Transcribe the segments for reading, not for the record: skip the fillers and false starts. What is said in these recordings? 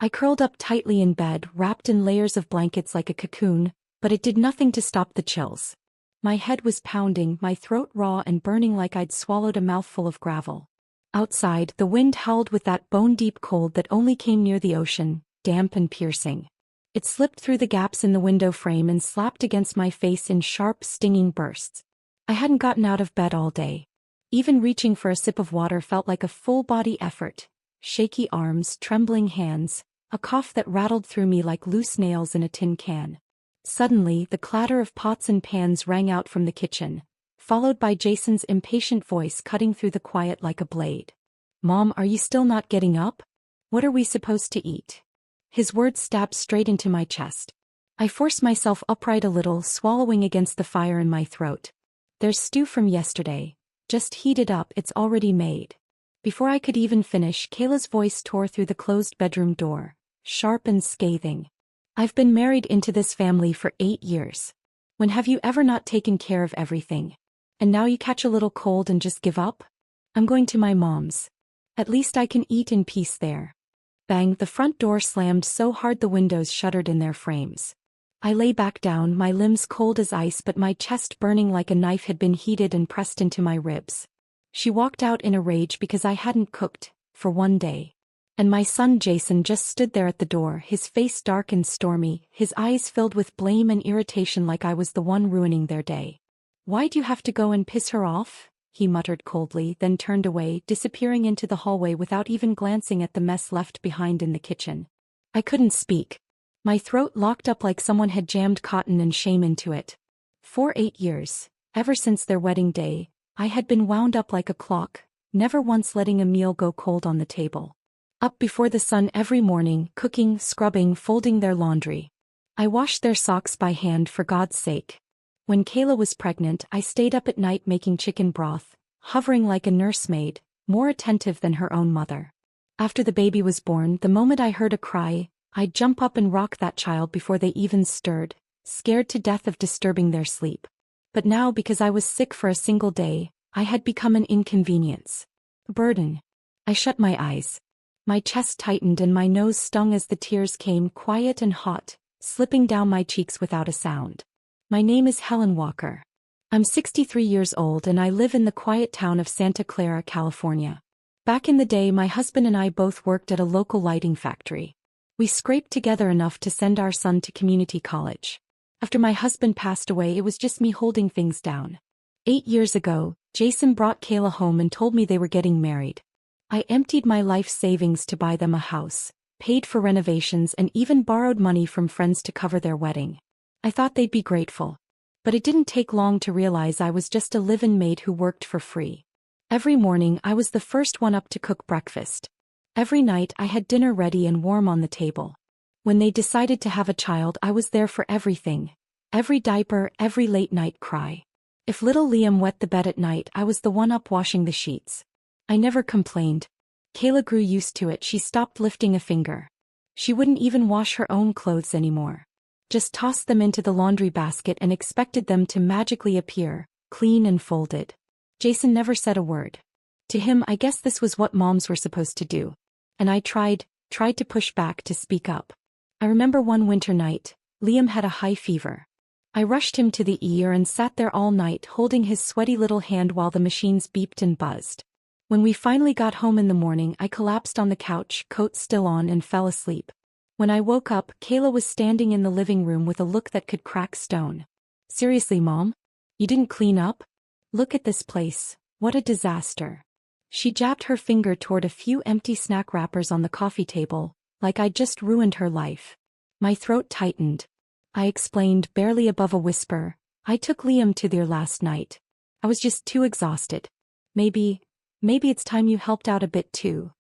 I curled up tightly in bed, wrapped in layers of blankets like a cocoon, but it did nothing to stop the chills. My head was pounding, my throat raw and burning like I'd swallowed a mouthful of gravel. Outside, the wind howled with that bone-deep cold that only came near the ocean, damp and piercing. It slipped through the gaps in the window frame and slapped against my face in sharp, stinging bursts. I hadn't gotten out of bed all day. Even reaching for a sip of water felt like a full-body effort. Shaky arms, trembling hands, a cough that rattled through me like loose nails in a tin can. Suddenly, the clatter of pots and pans rang out from the kitchen, followed by Jason's impatient voice cutting through the quiet like a blade. "Mom, are you still not getting up? What are we supposed to eat?" His words stabbed straight into my chest. I forced myself upright a little, swallowing against the fire in my throat. "There's stew from yesterday. Just heat it up, it's already made." Before I could even finish, Kayla's voice tore through the closed bedroom door, sharp and scathing. "I've been married into this family for 8 years. When have you ever not taken care of everything? And now you catch a little cold and just give up? I'm going to my mom's. At least I can eat in peace there." Bang, the front door slammed so hard the windows shuddered in their frames. I lay back down, my limbs cold as ice but my chest burning like a knife had been heated and pressed into my ribs. She walked out in a rage because I hadn't cooked, for one day. And my son Jason just stood there at the door, his face dark and stormy, his eyes filled with blame and irritation like I was the one ruining their day. "Why'd you have to go and piss her off?" he muttered coldly, then turned away, disappearing into the hallway without even glancing at the mess left behind in the kitchen. I couldn't speak. My throat locked up like someone had jammed cotton and shame into it. For 8 years, ever since their wedding day, I had been wound up like a clock, never once letting a meal go cold on the table. Up before the sun every morning, cooking, scrubbing, folding their laundry. I washed their socks by hand for God's sake. When Kayla was pregnant, I stayed up at night making chicken broth, hovering like a nursemaid, more attentive than her own mother. After the baby was born, the moment I heard a cry, I'd jump up and rock that child before they even stirred, scared to death of disturbing their sleep. But now, because I was sick for a single day, I had become an inconvenience. A burden. I shut my eyes. My chest tightened and my nose stung as the tears came, quiet and hot, slipping down my cheeks without a sound. My name is Helen Walker. I'm 63 years old and I live in the quiet town of Santa Clara, California. Back in the day, my husband and I both worked at a local lighting factory. We scraped together enough to send our son to community college. After my husband passed away, it was just me holding things down. 8 years ago, Jason brought Kayla home and told me they were getting married. I emptied my life savings to buy them a house, paid for renovations and even borrowed money from friends to cover their wedding. I thought they'd be grateful. But it didn't take long to realize I was just a live-in maid who worked for free. Every morning I was the first one up to cook breakfast. Every night I had dinner ready and warm on the table. When they decided to have a child, I was there for everything. Every diaper, every late-night cry. If little Liam wet the bed at night, I was the one up washing the sheets. I never complained. Kayla grew used to it. She stopped lifting a finger. She wouldn't even wash her own clothes anymore. Just tossed them into the laundry basket and expected them to magically appear, clean and folded. Jason never said a word. To him, I guess this was what moms were supposed to do. And I tried to push back, to speak up. I remember one winter night, Liam had a high fever. I rushed him to the ER and sat there all night holding his sweaty little hand while the machines beeped and buzzed. When we finally got home in the morning, I collapsed on the couch, coat still on, and fell asleep. When I woke up, Kayla was standing in the living room with a look that could crack stone. "Seriously, Mom? You didn't clean up? Look at this place, what a disaster." She jabbed her finger toward a few empty snack wrappers on the coffee table, like I'd just ruined her life. My throat tightened. I explained, barely above a whisper, "I took Liam to there last night. I was just too exhausted. Maybe it's time you helped out a bit too."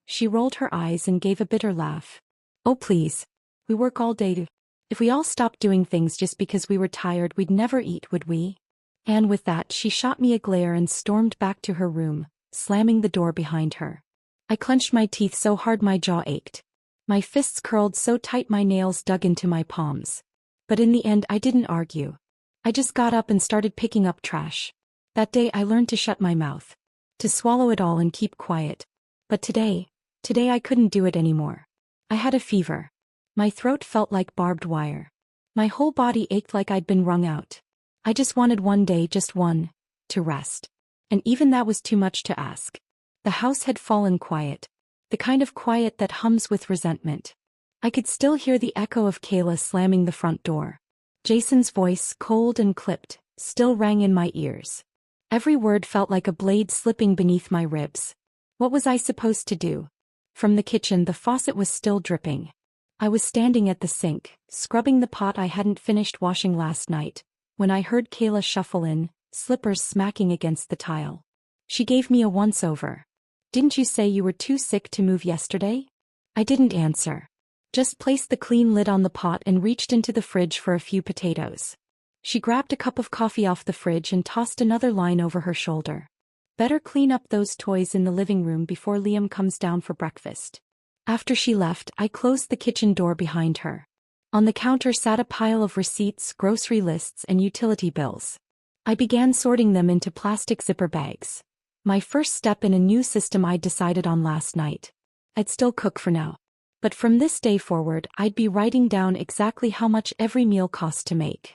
She rolled her eyes and gave a bitter laugh. "Oh please. We work all day. If we all stopped doing things just because we were tired, we'd never eat, would we?" And with that, she shot me a glare and stormed back to her room, slamming the door behind her. I clenched my teeth so hard my jaw ached. My fists curled so tight my nails dug into my palms. But in the end, I didn't argue. I just got up and started picking up trash. That day I learned to shut my mouth. To swallow it all and keep quiet. But today I couldn't do it anymore. I had a fever. My throat felt like barbed wire. My whole body ached like I'd been wrung out. I just wanted one day, just one, to rest. And even that was too much to ask. The house had fallen quiet. The kind of quiet that hums with resentment. I could still hear the echo of Kayla slamming the front door. Jason's voice, cold and clipped, still rang in my ears. Every word felt like a blade slipping beneath my ribs. What was I supposed to do? From the kitchen, the faucet was still dripping. I was standing at the sink, scrubbing the pot I hadn't finished washing last night, when I heard Kayla shuffle in, slippers smacking against the tile. She gave me a once-over. "Didn't you say you were too sick to move yesterday?" I didn't answer. Just placed the clean lid on the pot and reached into the fridge for a few potatoes. She grabbed a cup of coffee off the fridge and tossed another line over her shoulder. "Better clean up those toys in the living room before Liam comes down for breakfast." After she left, I closed the kitchen door behind her. On the counter sat a pile of receipts, grocery lists, and utility bills. I began sorting them into plastic zipper bags. My first step in a new system I'd decided on last night. I'd still cook for now. But from this day forward, I'd be writing down exactly how much every meal cost to make.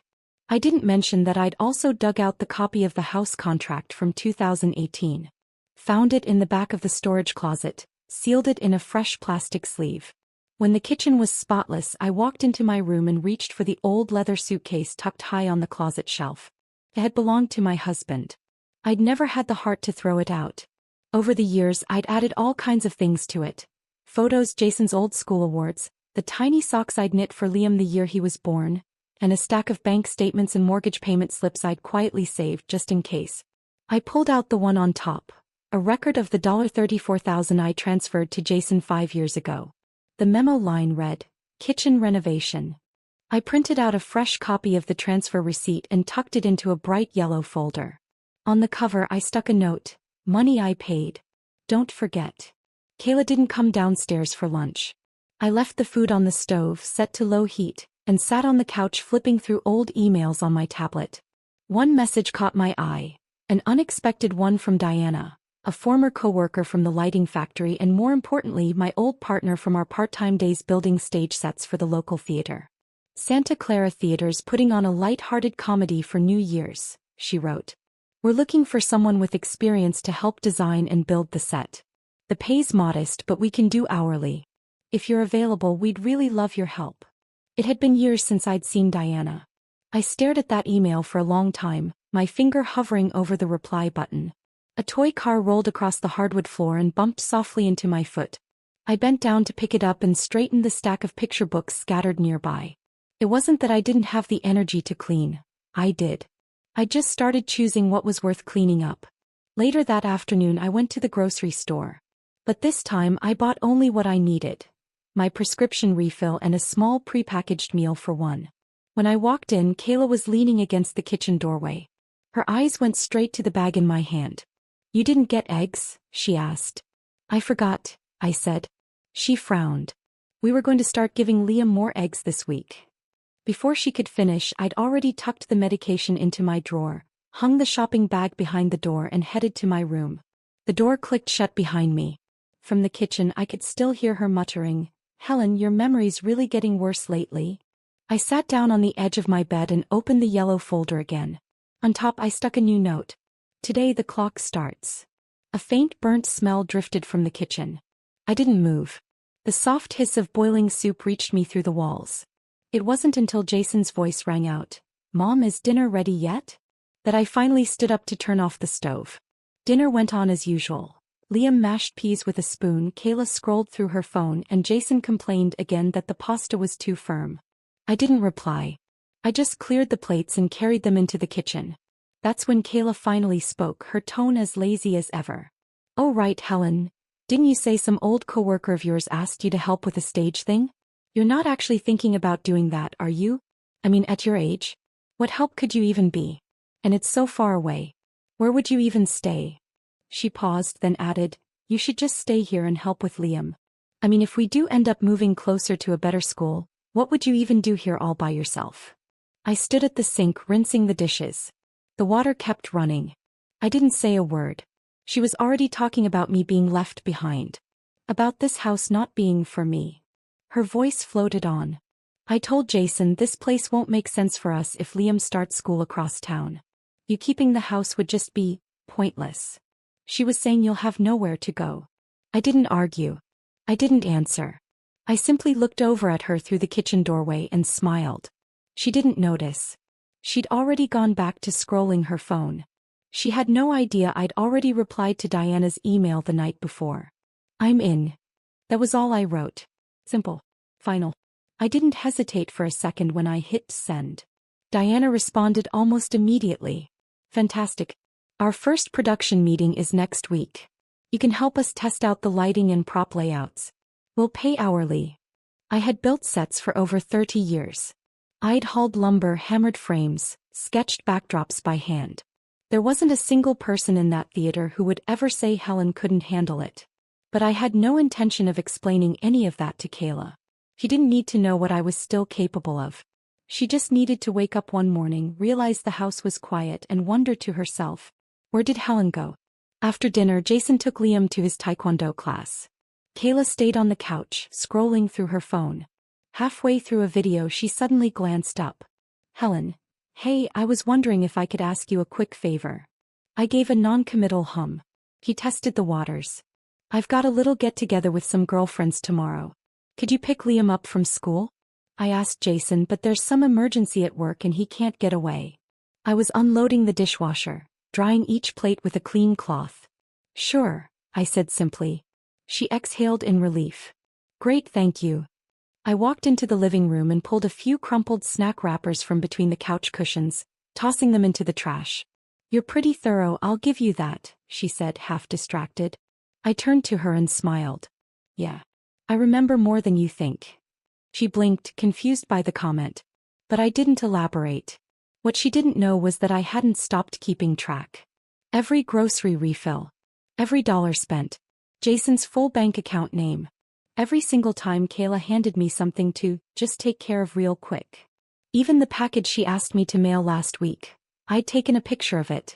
I didn't mention that I'd also dug out the copy of the house contract from 2018. Found it in the back of the storage closet, sealed it in a fresh plastic sleeve. When the kitchen was spotless, I walked into my room and reached for the old leather suitcase tucked high on the closet shelf. It had belonged to my husband. I'd never had the heart to throw it out. Over the years, I'd added all kinds of things to it. Photos, Jason's old school awards, the tiny socks I'd knit for Liam the year he was born, and a stack of bank statements and mortgage payment slips I'd quietly saved just in case. I pulled out the one on top, a record of the $34,000 I transferred to Jason 5 years ago. The memo line read, "Kitchen renovation." I printed out a fresh copy of the transfer receipt and tucked it into a bright yellow folder. On the cover I stuck a note, "Money I paid. Don't forget." Kayla didn't come downstairs for lunch. I left the food on the stove set to low heat, and sat on the couch flipping through old emails on my tablet. One message caught my eye, an unexpected one from Diana, a former coworker from the lighting factory and more importantly my old partner from our part-time days building stage sets for the local theater. "Santa Clara Theater's putting on a light-hearted comedy for New Year's," she wrote. "We're looking for someone with experience to help design and build the set. The pay's modest but we can do hourly. If you're available, we'd really love your help." It had been years since I'd seen Diana. I stared at that email for a long time, my finger hovering over the reply button. A toy car rolled across the hardwood floor and bumped softly into my foot. I bent down to pick it up and straightened the stack of picture books scattered nearby. It wasn't that I didn't have the energy to clean. I did. I just started choosing what was worth cleaning up. Later that afternoon I went to the grocery store. But this time I bought only what I needed. My prescription refill and a small prepackaged meal for one. When I walked in, Kayla was leaning against the kitchen doorway. Her eyes went straight to the bag in my hand. "You didn't get eggs?" she asked. "I forgot," I said. She frowned. "We were going to start giving Liam more eggs this week." Before she could finish, I'd already tucked the medication into my drawer, hung the shopping bag behind the door and headed to my room. The door clicked shut behind me. From the kitchen I could still hear her muttering, "Helen, your memory's really getting worse lately." I sat down on the edge of my bed and opened the yellow folder again. On top I stuck a new note. "Today the clock starts." A faint burnt smell drifted from the kitchen. I didn't move. The soft hiss of boiling soup reached me through the walls. It wasn't until Jason's voice rang out, "Mom, is dinner ready yet?" that I finally stood up to turn off the stove. Dinner went on as usual. Liam mashed peas with a spoon, Kayla scrolled through her phone, and Jason complained again that the pasta was too firm. I didn't reply. I just cleared the plates and carried them into the kitchen. That's when Kayla finally spoke, her tone as lazy as ever. "Oh right, Helen. Didn't you say some old coworker of yours asked you to help with a stage thing? You're not actually thinking about doing that, are you? I mean, at your age? What help could you even be? And it's so far away. Where would you even stay?" She paused, then added, "You should just stay here and help with Liam. I mean, if we do end up moving closer to a better school, what would you even do here all by yourself?" I stood at the sink, rinsing the dishes. The water kept running. I didn't say a word. She was already talking about me being left behind. About this house not being for me. Her voice floated on. I told Jason this place won't make sense for us if Liam starts school across town. You keeping the house would just be pointless. She was saying you'll have nowhere to go. I didn't argue. I didn't answer. I simply looked over at her through the kitchen doorway and smiled. She didn't notice. She'd already gone back to scrolling her phone. She had no idea I'd already replied to Diana's email the night before. I'm in. That was all I wrote. Simple. Final. I didn't hesitate for a second when I hit send. Diana responded almost immediately. Fantastic. Our first production meeting is next week. You can help us test out the lighting and prop layouts. We'll pay hourly. I had built sets for over 30 years. I'd hauled lumber, hammered frames, sketched backdrops by hand. There wasn't a single person in that theater who would ever say Helen couldn't handle it. But I had no intention of explaining any of that to Kayla. She didn't need to know what I was still capable of. She just needed to wake up one morning, realize the house was quiet, and wonder to herself, where did Helen go? After dinner, Jason took Liam to his taekwondo class. Kayla stayed on the couch, scrolling through her phone. Halfway through a video, she suddenly glanced up. Helen. Hey, I was wondering if I could ask you a quick favor. I gave a non-committal hum. He tested the waters. I've got a little get-together with some girlfriends tomorrow. Could you pick Liam up from school? I asked Jason, but there's some emergency at work and he can't get away. I was unloading the dishwasher, drying each plate with a clean cloth. Sure, I said simply. She exhaled in relief. Great, thank you. I walked into the living room and pulled a few crumpled snack wrappers from between the couch cushions, tossing them into the trash. You're pretty thorough, I'll give you that, she said, half distracted. I turned to her and smiled. Yeah. I remember more than you think. She blinked, confused by the comment. But I didn't elaborate. What she didn't know was that I hadn't stopped keeping track. Every grocery refill. Every dollar spent. Jason's full bank account name. Every single time Kayla handed me something to just take care of real quick. Even the package she asked me to mail last week. I'd taken a picture of it.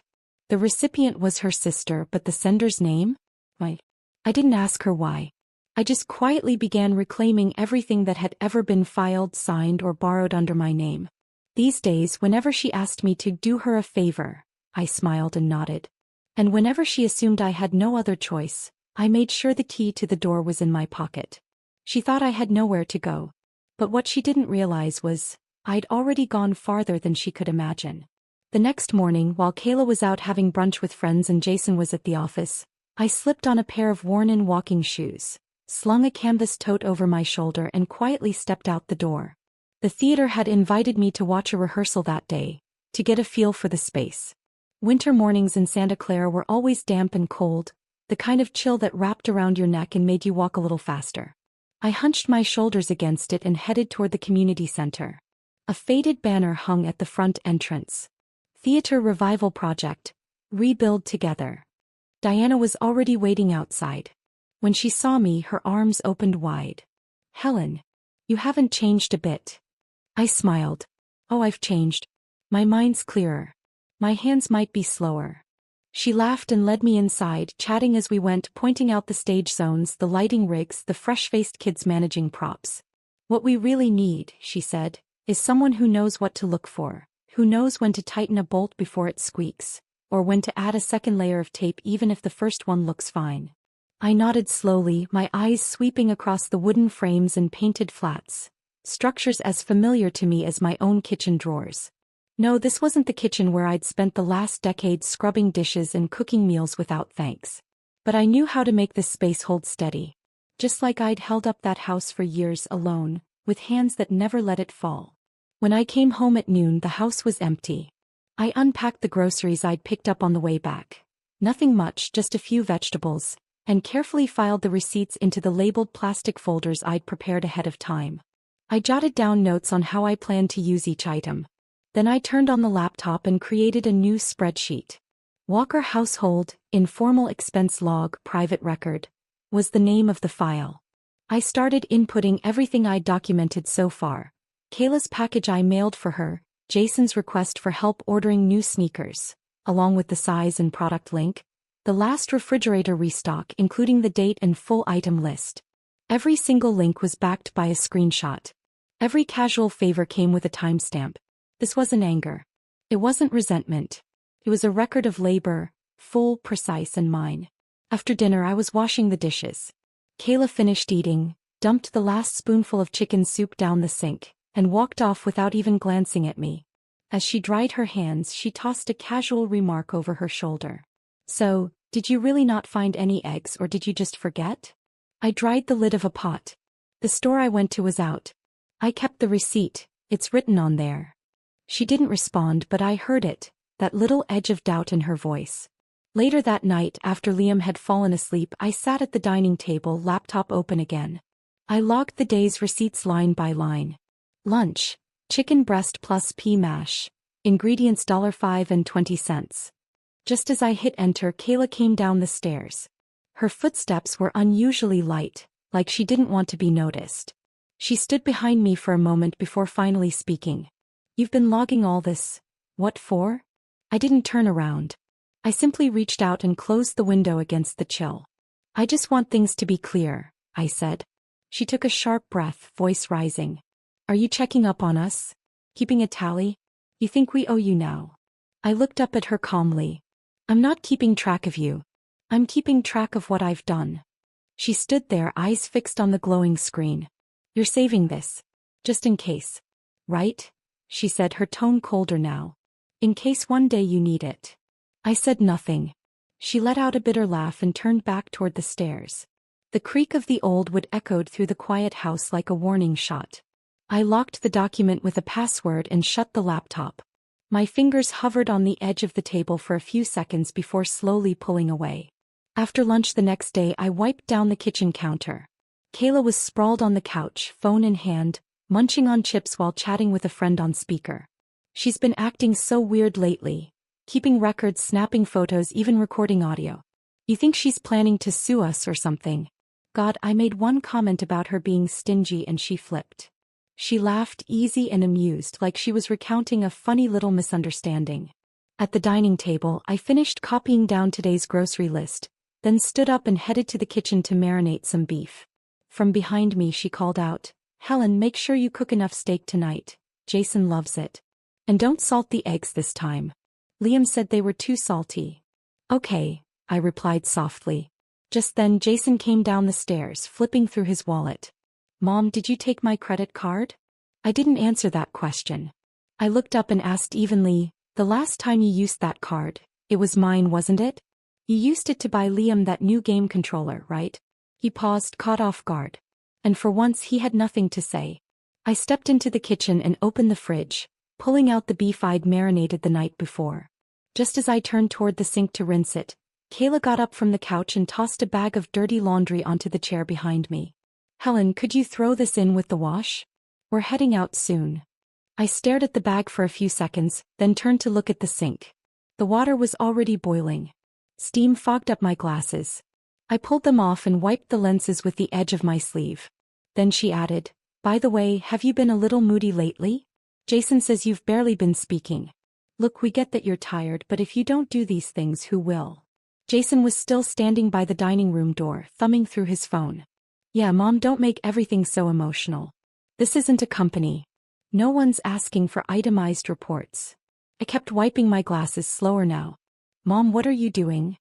The recipient was her sister, but the sender's name? Why? I didn't ask her why. I just quietly began reclaiming everything that had ever been filed, signed, or borrowed under my name. These days, whenever she asked me to do her a favor, I smiled and nodded. And whenever she assumed I had no other choice, I made sure the key to the door was in my pocket. She thought I had nowhere to go. But what she didn't realize was, I'd already gone farther than she could imagine. The next morning, while Kayla was out having brunch with friends and Jason was at the office, I slipped on a pair of worn-in walking shoes, slung a canvas tote over my shoulder and quietly stepped out the door. The theater had invited me to watch a rehearsal that day, to get a feel for the space. Winter mornings in Santa Clara were always damp and cold, the kind of chill that wrapped around your neck and made you walk a little faster. I hunched my shoulders against it and headed toward the community center. A faded banner hung at the front entrance. Theater Revival Project. Rebuild Together. Diana was already waiting outside. When she saw me, her arms opened wide. Helen. You haven't changed a bit. I smiled. Oh, I've changed. My mind's clearer. My hands might be slower. She laughed and led me inside, chatting as we went, pointing out the stage zones, the lighting rigs, the fresh-faced kids managing props. What we really need, she said, is someone who knows what to look for, who knows when to tighten a bolt before it squeaks, or when to add a second layer of tape even if the first one looks fine. I nodded slowly, my eyes sweeping across the wooden frames and painted flats, structures as familiar to me as my own kitchen drawers. No, this wasn't the kitchen where I'd spent the last decade scrubbing dishes and cooking meals without thanks. But I knew how to make this space hold steady. Just like I'd held up that house for years alone, with hands that never let it fall. When I came home at noon, the house was empty. I unpacked the groceries I'd picked up on the way back. Nothing much, just a few vegetables, and carefully filed the receipts into the labeled plastic folders I'd prepared ahead of time. I jotted down notes on how I planned to use each item. Then I turned on the laptop and created a new spreadsheet. Walker Household, Informal Expense Log, Private Record, was the name of the file. I started inputting everything I'd documented so far. Kayla's package I mailed for her, Jason's request for help ordering new sneakers, along with the size and product link, the last refrigerator restock including the date and full item list. Every single link was backed by a screenshot. Every casual favor came with a timestamp. This wasn't anger. It wasn't resentment. It was a record of labor, full, precise, and mine. After dinner, I was washing the dishes. Kayla finished eating, dumped the last spoonful of chicken soup down the sink, and walked off without even glancing at me. As she dried her hands, she tossed a casual remark over her shoulder. So, did you really not find any eggs, or did you just forget? I dried the lid of a pot. The store I went to was out. I kept the receipt, it's written on there. She didn't respond, but I heard it, that little edge of doubt in her voice. Later that night, after Liam had fallen asleep, I sat at the dining table, laptop open again. I logged the day's receipts line by line. Lunch, chicken breast plus pea mash. Ingredients $5.20. Just as I hit enter, Kayla came down the stairs. Her footsteps were unusually light, like she didn't want to be noticed. She stood behind me for a moment before finally speaking. You've been logging all this. What for? I didn't turn around. I simply reached out and closed the window against the chill. I just want things to be clear, I said. She took a sharp breath, voice rising. Are you checking up on us? Keeping a tally? You think we owe you now? I looked up at her calmly. I'm not keeping track of you. I'm keeping track of what I've done. She stood there, eyes fixed on the glowing screen. You're saving this. Just in case. Right? She said, her tone colder now. In case one day you need it. I said nothing. She let out a bitter laugh and turned back toward the stairs. The creak of the old wood echoed through the quiet house like a warning shot. I locked the document with a password and shut the laptop. My fingers hovered on the edge of the table for a few seconds before slowly pulling away. After lunch the next day, I wiped down the kitchen counter. Kayla was sprawled on the couch, phone in hand, munching on chips while chatting with a friend on speaker. She's been acting so weird lately, keeping records, snapping photos, even recording audio. You think she's planning to sue us or something? God, I made one comment about her being stingy and she flipped. She laughed, easy and amused, like she was recounting a funny little misunderstanding. At the dining table, I finished copying down today's grocery list, then stood up and headed to the kitchen to marinate some beef. From behind me she called out, Helen, make sure you cook enough steak tonight. Jason loves it. And don't salt the eggs this time. Liam said they were too salty. Okay, I replied softly. Just then Jason came down the stairs, flipping through his wallet. Mom, did you take my credit card? I didn't answer that question. I looked up and asked evenly, the last time you used that card, it was mine, wasn't it? You used it to buy Liam that new game controller, right? He paused, caught off guard. And for once he had nothing to say. I stepped into the kitchen and opened the fridge, pulling out the beef I'd marinated the night before. Just as I turned toward the sink to rinse it, Kayla got up from the couch and tossed a bag of dirty laundry onto the chair behind me. Helen, could you throw this in with the wash? We're heading out soon. I stared at the bag for a few seconds, then turned to look at the sink. The water was already boiling. Steam fogged up my glasses. I pulled them off and wiped the lenses with the edge of my sleeve. Then she added, by the way, have you been a little moody lately? Jason says you've barely been speaking. Look, we get that you're tired, but if you don't do these things, who will? Jason was still standing by the dining room door, thumbing through his phone. Yeah, Mom, don't make everything so emotional. This isn't a company. No one's asking for itemized reports. I kept wiping my glasses slower now. Mom, what are you doing?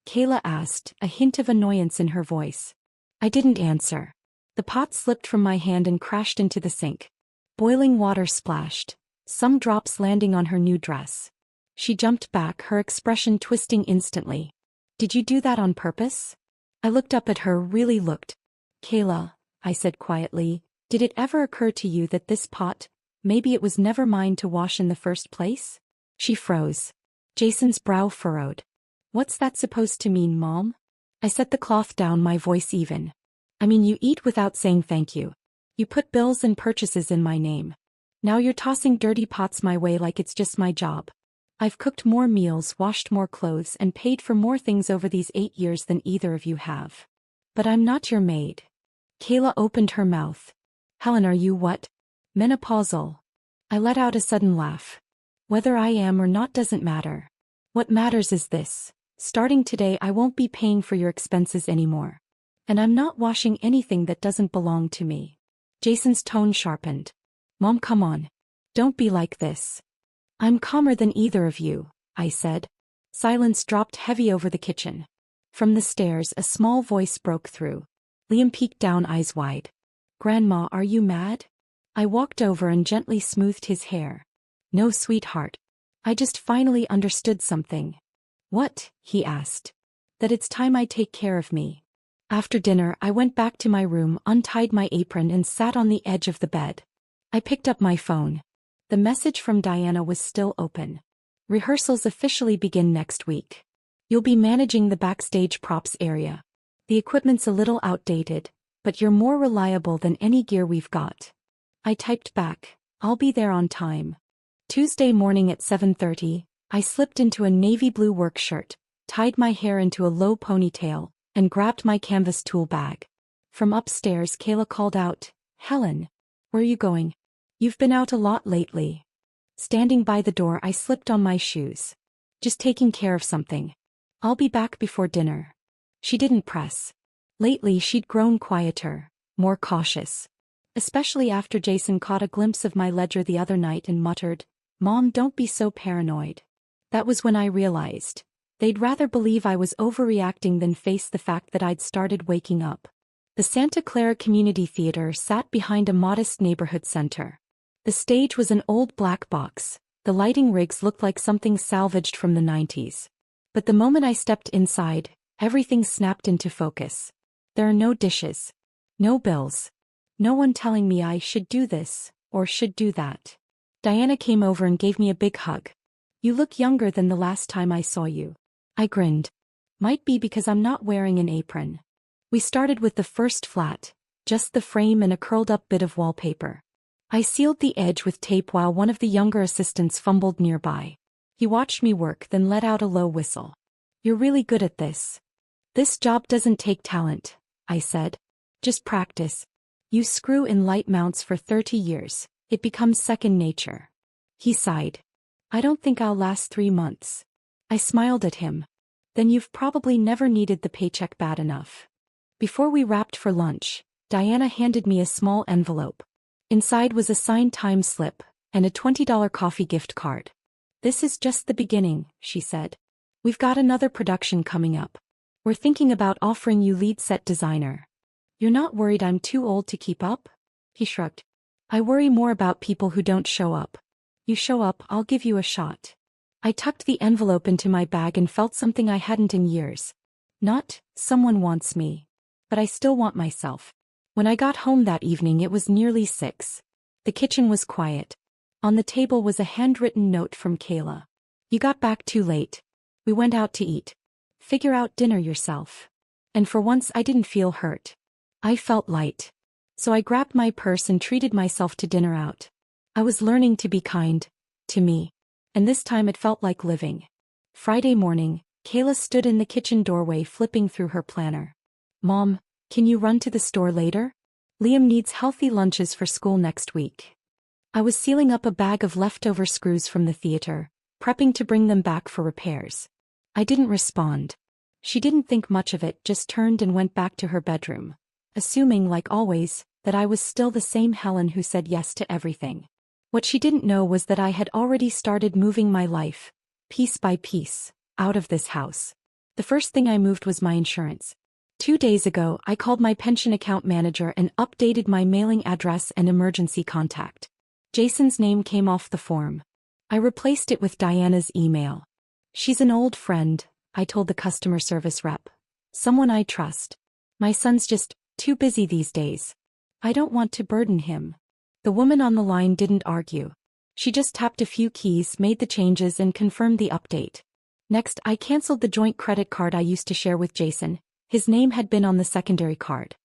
Kayla asked, a hint of annoyance in her voice. I didn't answer. The pot slipped from my hand and crashed into the sink. Boiling water splashed, some drops landing on her new dress. She jumped back, her expression twisting instantly. Did you do that on purpose? I looked up at her, really looked. Kayla, I said quietly, did it ever occur to you that this pot, maybe it was never mine to wash in the first place? She froze. Jason's brow furrowed. What's that supposed to mean, Mom? I set the cloth down, my voice even. I mean, you eat without saying thank you. You put bills and purchases in my name. Now you're tossing dirty pots my way like it's just my job. I've cooked more meals, washed more clothes, and paid for more things over these 8 years than either of you have. But I'm not your maid. Kayla opened her mouth. Helen, are you what? Menopausal. I let out a sudden laugh. Whether I am or not doesn't matter. What matters is this. Starting today, I won't be paying for your expenses anymore. And I'm not washing anything that doesn't belong to me. Jason's tone sharpened. Mom, come on. Don't be like this. I'm calmer than either of you, I said. Silence dropped heavy over the kitchen. From the stairs, a small voice broke through. Liam peeked down, eyes wide. Grandma, are you mad? I walked over and gently smoothed his hair. No, sweetheart. I just finally understood something. What? He asked. That it's time I take care of me. After dinner, I went back to my room, untied my apron and sat on the edge of the bed. I picked up my phone. The message from Diana was still open. Rehearsals officially begin next week. You'll be managing the backstage props area. The equipment's a little outdated, but you're more reliable than any gear we've got. I typed back, I'll be there on time. Tuesday morning at 7:30, I slipped into a navy blue work shirt, tied my hair into a low ponytail, and grabbed my canvas tool bag. From upstairs, Kayla called out, Helen, where are you going? You've been out a lot lately. Standing by the door, I slipped on my shoes. Just taking care of something. I'll be back before dinner. She didn't press. Lately, she'd grown quieter, more cautious. Especially after Jason caught a glimpse of my ledger the other night and muttered, Mom, don't be so paranoid. That was when I realized. They'd rather believe I was overreacting than face the fact that I'd started waking up. The Santa Clara Community Theater sat behind a modest neighborhood center. The stage was an old black box. The lighting rigs looked like something salvaged from the 90s. But the moment I stepped inside, everything snapped into focus. There are no dishes. No bills. No one telling me I should do this, or should do that. Diana came over and gave me a big hug. You look younger than the last time I saw you. I grinned. Might be because I'm not wearing an apron. We started with the first flat, just the frame and a curled-up bit of wallpaper. I sealed the edge with tape while one of the younger assistants fumbled nearby. He watched me work, then let out a low whistle. You're really good at this. This job doesn't take talent, I said. Just practice. You screw in light mounts for 30 years, it becomes second nature. He sighed. I don't think I'll last 3 months. I smiled at him. Then you've probably never needed the paycheck bad enough. Before we wrapped for lunch, Diana handed me a small envelope. Inside was a signed time slip and a $20 coffee gift card. This is just the beginning, she said. We've got another production coming up. We're thinking about offering you lead set designer. You're not worried I'm too old to keep up? He shrugged. I worry more about people who don't show up. You show up, I'll give you a shot. I tucked the envelope into my bag and felt something I hadn't in years. Not, someone wants me. But I still want myself. When I got home that evening, it was nearly 6. The kitchen was quiet. On the table was a handwritten note from Kayla. You got back too late. We went out to eat. Figure out dinner yourself. And for once I didn't feel hurt. I felt light. So I grabbed my purse and treated myself to dinner out. I was learning to be kind. To me. And this time it felt like living. Friday morning, Kayla stood in the kitchen doorway flipping through her planner. Mom, can you run to the store later? Liam needs healthy lunches for school next week. I was sealing up a bag of leftover screws from the theater, prepping to bring them back for repairs. I didn't respond. She didn't think much of it, just turned and went back to her bedroom, assuming, like always, that I was still the same Helen who said yes to everything. What she didn't know was that I had already started moving my life, piece by piece, out of this house. The first thing I moved was my insurance. 2 days ago, I called my pension account manager and updated my mailing address and emergency contact. Jason's name came off the form. I replaced it with Diana's email. She's an old friend, I told the customer service rep. Someone I trust. My son's just too busy these days. I don't want to burden him. The woman on the line didn't argue. She just tapped a few keys, made the changes, and confirmed the update. Next, I canceled the joint credit card I used to share with Jason. His name had been on the secondary card.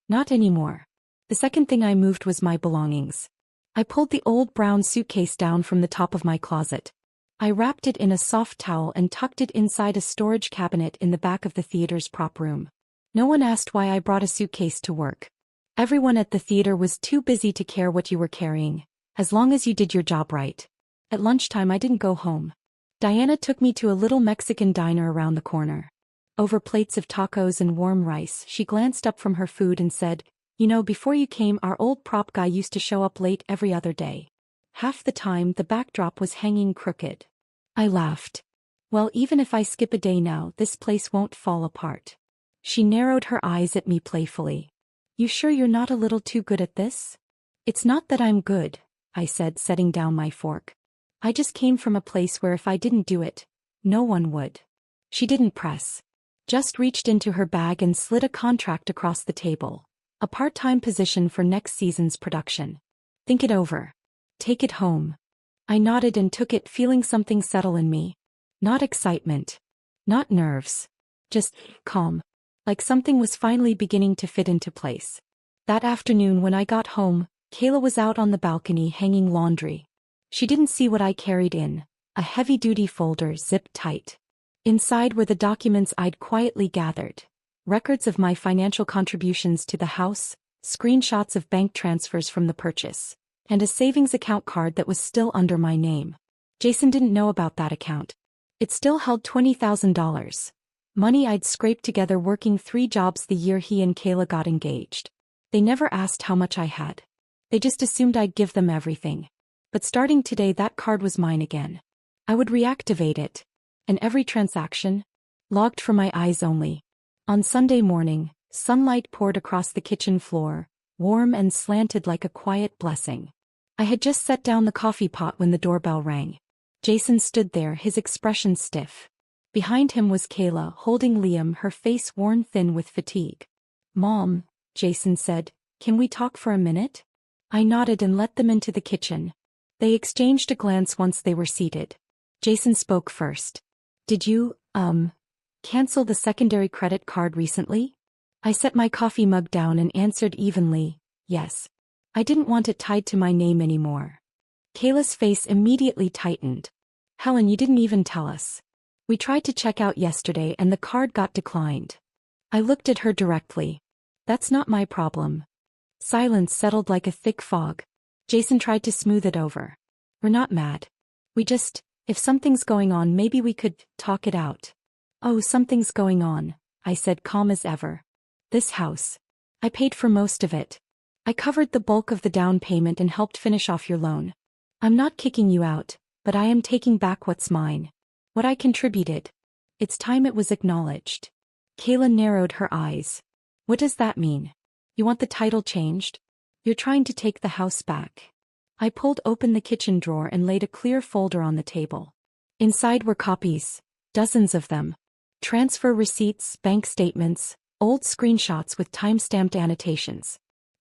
Not anymore. The second thing I moved was my belongings. I pulled the old brown suitcase down from the top of my closet. I wrapped it in a soft towel and tucked it inside a storage cabinet in the back of the theater's prop room. No one asked why I brought a suitcase to work. Everyone at the theater was too busy to care what you were carrying, as long as you did your job right. At lunchtime I didn't go home. Diana took me to a little Mexican diner around the corner. Over plates of tacos and warm rice, she glanced up from her food and said, "You know, before you came, our old prop guy used to show up late every other day. Half the time, the backdrop was hanging crooked." I laughed. "Well, even if I skip a day now, this place won't fall apart." She narrowed her eyes at me playfully. "You sure you're not a little too good at this?" "It's not that I'm good," I said, setting down my fork. "I just came from a place where if I didn't do it, no one would." She didn't press. Just reached into her bag and slid a contract across the table. "A part-time position for next season's production. Think it over. Take it home." I nodded and took it, feeling something settle in me. Not excitement. Not nerves. Just calm. Like something was finally beginning to fit into place. That afternoon when I got home, Kayla was out on the balcony hanging laundry. She didn't see what I carried in. A heavy-duty folder zipped tight. Inside were the documents I'd quietly gathered. Records of my financial contributions to the house, screenshots of bank transfers from the purchase, and a savings account card that was still under my name. Jason didn't know about that account. It still held $20,000. Money I'd scraped together working 3 jobs the year he and Kayla got engaged. They never asked how much I had. They just assumed I'd give them everything. But starting today, that card was mine again. I would reactivate it. And every transaction, logged for my eyes only. On Sunday morning, sunlight poured across the kitchen floor, warm and slanted like a quiet blessing. I had just set down the coffee pot when the doorbell rang. Jason stood there, his expression stiff. Behind him was Kayla, holding Liam, her face worn thin with fatigue. "Mom," Jason said, "can we talk for a minute?" I nodded and let them into the kitchen. They exchanged a glance once they were seated. Jason spoke first. "Did you, cancel the secondary credit card recently?" I set my coffee mug down and answered evenly, "Yes. I didn't want it tied to my name anymore." Kayla's face immediately tightened. "Helen, you didn't even tell us. We tried to check out yesterday and the card got declined." I looked at her directly. "That's not my problem." Silence settled like a thick fog. Jason tried to smooth it over. "We're not mad. If something's going on, maybe we could talk it out." "Oh, something's going on," I said, calm as ever. "This house. I paid for most of it. I covered the bulk of the down payment and helped finish off your loan. I'm not kicking you out, but I am taking back what's mine. What I contributed. It's time it was acknowledged." Kayla narrowed her eyes. "What does that mean? You want the title changed? You're trying to take the house back." I pulled open the kitchen drawer and laid a clear folder on the table. Inside were copies, dozens of them. Transfer receipts, bank statements, old screenshots with time-stamped annotations.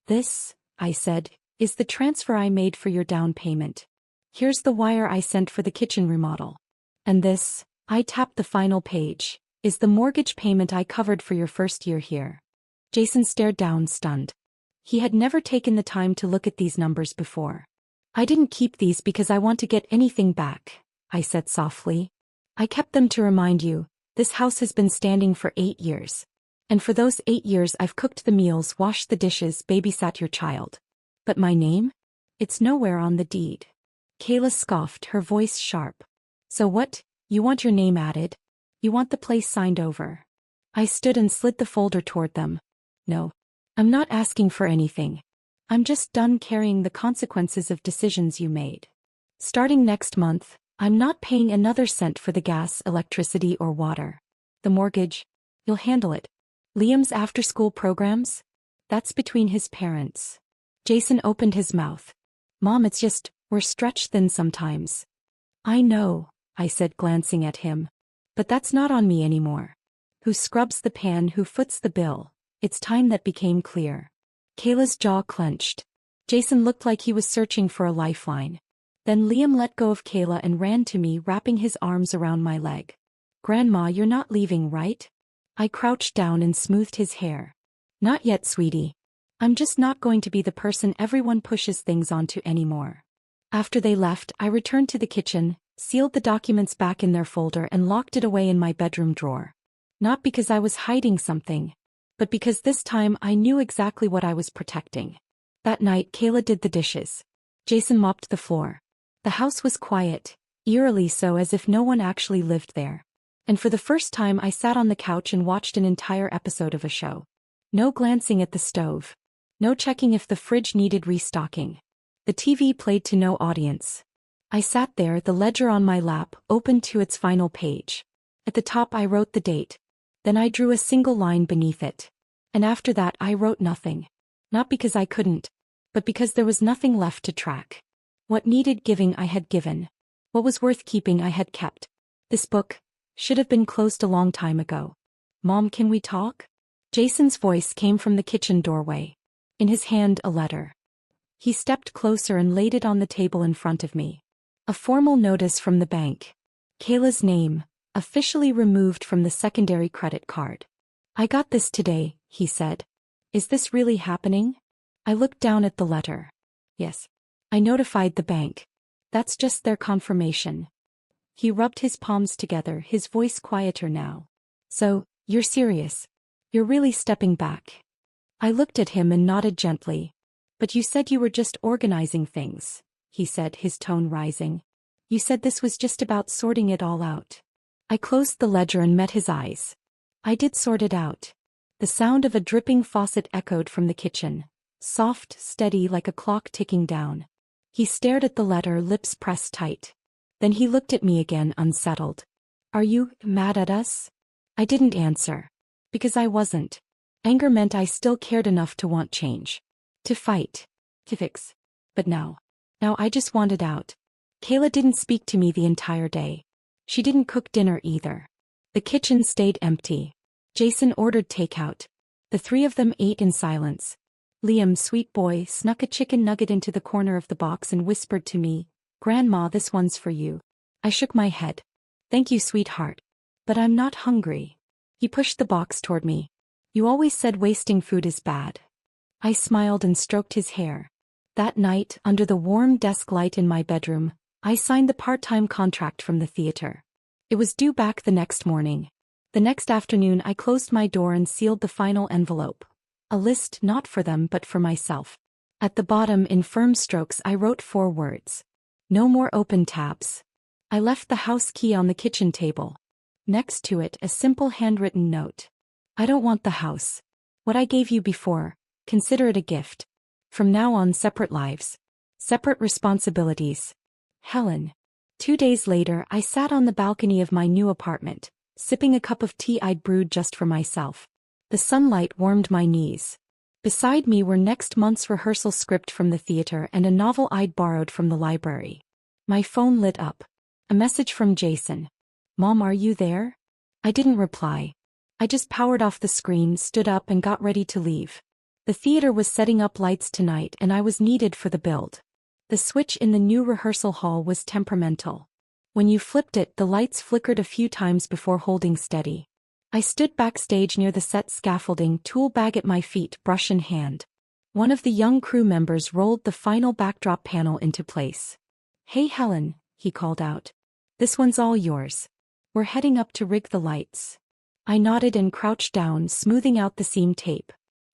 "This," I said, "is the transfer I made for your down payment. Here's the wire I sent for the kitchen remodel. And this," I tapped the final page, "is the mortgage payment I covered for your first year here." Jason stared down, stunned. He had never taken the time to look at these numbers before. "I didn't keep these because I want to get anything back," I said softly. "I kept them to remind you, this house has been standing for 8 years. And for those 8 years I've cooked the meals, washed the dishes, babysat your child. But my name? It's nowhere on the deed." Kayla scoffed, her voice sharp. "So what, you want your name added? You want the place signed over?" I stood and slid the folder toward them. "No. I'm not asking for anything. I'm just done carrying the consequences of decisions you made. Starting next month, I'm not paying another cent for the gas, electricity, or water. The mortgage, you'll handle it. Liam's after-school programs? That's between his parents." Jason opened his mouth. "Mom, it's just, we're stretched thin sometimes." "I know," I said, glancing at him. "But that's not on me anymore. Who scrubs the pan, who foots the bill? It's time that became clear." Kayla's jaw clenched. Jason looked like he was searching for a lifeline. Then Liam let go of Kayla and ran to me, wrapping his arms around my leg. "Grandma, you're not leaving, right?" I crouched down and smoothed his hair. "Not yet, sweetie. I'm just not going to be the person everyone pushes things onto anymore." After they left, I returned to the kitchen, sealed the documents back in their folder and locked it away in my bedroom drawer. Not because I was hiding something, but because this time I knew exactly what I was protecting. That night, Kayla did the dishes. Jason mopped the floor. The house was quiet, eerily so, as if no one actually lived there. And for the first time I sat on the couch and watched an entire episode of a show. No glancing at the stove. No checking if the fridge needed restocking. The TV played to no audience. I sat there, the ledger on my lap, open to its final page. At the top I wrote the date. Then I drew a single line beneath it. And after that I wrote nothing. Not because I couldn't, but because there was nothing left to track. What needed giving I had given. What was worth keeping I had kept. This book should have been closed a long time ago. Mom, can we talk? Jason's voice came from the kitchen doorway. In his hand a letter. He stepped closer and laid it on the table in front of me. A formal notice from the bank. Kayla's name, officially removed from the secondary credit card. I got this today, he said. Is this really happening? I looked down at the letter. Yes. I notified the bank. That's just their confirmation. He rubbed his palms together, his voice quieter now. So, you're serious? You're really stepping back? I looked at him and nodded gently. But you said you were just organizing things, he said, his tone rising. You said this was just about sorting it all out. I closed the ledger and met his eyes. I did sort it out. The sound of a dripping faucet echoed from the kitchen. Soft, steady like a clock ticking down. He stared at the letter, lips pressed tight. Then he looked at me again, unsettled. Are you mad at us? I didn't answer. Because I wasn't. Anger meant I still cared enough to want change. To fight. To fix. But now I just wanted out. Kayla didn't speak to me the entire day. She didn't cook dinner either. The kitchen stayed empty. Jason ordered takeout. The three of them ate in silence. Liam, sweet boy, snuck a chicken nugget into the corner of the box and whispered to me, Grandma, this one's for you. I shook my head. Thank you, sweetheart. But I'm not hungry. He pushed the box toward me. You always said wasting food is bad. I smiled and stroked his hair. That night, under the warm desk light in my bedroom, I signed the part-time contract from the theater. It was due back the next morning. The next afternoon I closed my door and sealed the final envelope. A list not for them but for myself. At the bottom in firm strokes I wrote 4 words. No more open tabs. I left the house key on the kitchen table. Next to it a simple handwritten note. I don't want the house. What I gave you before, consider it a gift. From now on, separate lives. Separate responsibilities. Helen. 2 days later I sat on the balcony of my new apartment, sipping a cup of tea I'd brewed just for myself. The sunlight warmed my knees. Beside me were next month's rehearsal script from the theater and a novel I'd borrowed from the library. My phone lit up. A message from Jason. Mom, are you there? I didn't reply. I just powered off the screen, stood up and got ready to leave. The theater was setting up lights tonight and I was needed for the build. The switch in the new rehearsal hall was temperamental. When you flipped it, the lights flickered a few times before holding steady. I stood backstage near the set scaffolding, tool bag at my feet, brush in hand. One of the young crew members rolled the final backdrop panel into place. Hey Helen, he called out. This one's all yours. We're heading up to rig the lights. I nodded and crouched down, smoothing out the seam tape.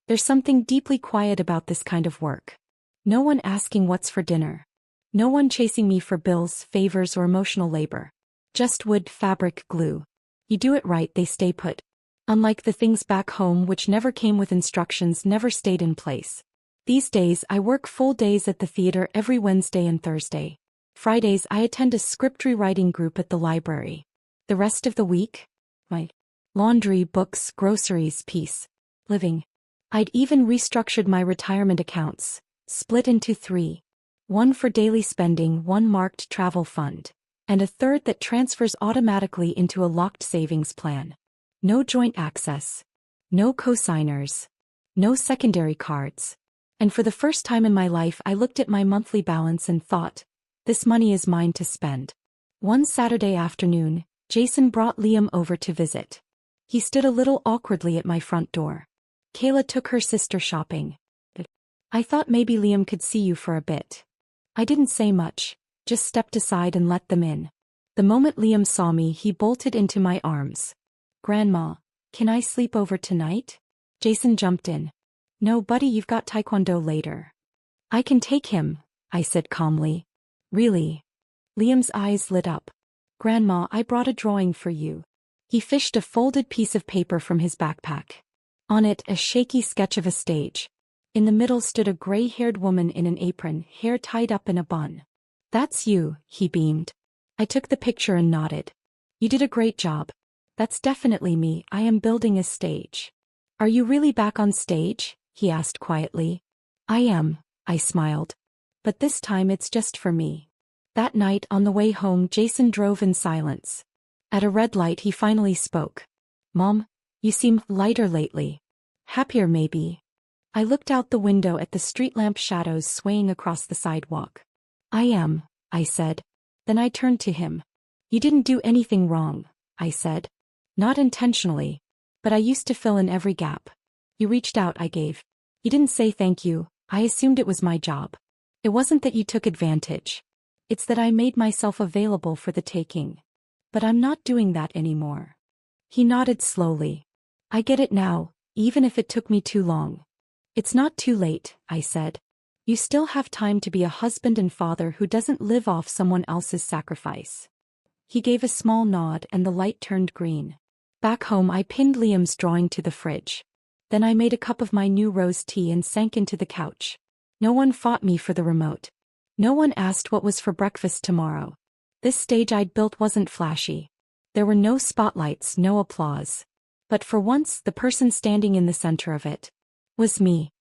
There's something deeply quiet about this kind of work. No one asking what's for dinner. No one chasing me for bills, favors or emotional labor. Just wood, fabric, glue. You do it right, they stay put. Unlike the things back home which never came with instructions, never stayed in place. These days I work full days at the theater every Wednesday and Thursday. Fridays I attend a script rewriting group at the library. The rest of the week? My laundry, books, groceries, peace, living. I'd even restructured my retirement accounts, split into 3. One for daily spending, one marked travel fund, and a third that transfers automatically into a locked savings plan. No joint access. No cosigners. No secondary cards. And for the first time in my life I looked at my monthly balance and thought, this money is mine to spend. One Saturday afternoon, Jason brought Liam over to visit. He stood a little awkwardly at my front door. Kayla took her sister shopping. I thought maybe Liam could see you for a bit. I didn't say much, just stepped aside and let them in. The moment Liam saw me, he bolted into my arms. Grandma, can I sleep over tonight? Jason jumped in. No, buddy, you've got taekwondo later. I can take him, I said calmly. Really? Liam's eyes lit up. Grandma, I brought a drawing for you. He fished a folded piece of paper from his backpack. On it, a shaky sketch of a stage. In the middle stood a gray-haired woman in an apron, hair tied up in a bun. "That's you," he beamed. I took the picture and nodded. "You did a great job. That's definitely me. I am building a stage." "Are you really back on stage?" he asked quietly. "I am," I smiled. "But this time it's just for me." That night on the way home, Jason drove in silence. At a red light he finally spoke. "Mom, you seem lighter lately. Happier maybe." I looked out the window at the street lamp shadows swaying across the sidewalk. "I am," I said. Then I turned to him. "You didn't do anything wrong," I said. "Not intentionally. But I used to fill in every gap. You reached out, I gave. You didn't say thank you. I assumed it was my job. It wasn't that you took advantage. It's that I made myself available for the taking. But I'm not doing that anymore." He nodded slowly. "I get it now, even if it took me too long." "It's not too late," I said. "You still have time to be a husband and father who doesn't live off someone else's sacrifice." He gave a small nod and the light turned green. Back home I pinned Liam's drawing to the fridge. Then I made a cup of my new rose tea and sank into the couch. No one fought me for the remote. No one asked what was for breakfast tomorrow. This stage I'd built wasn't flashy. There were no spotlights, no applause. But for once, the person standing in the center of it was me.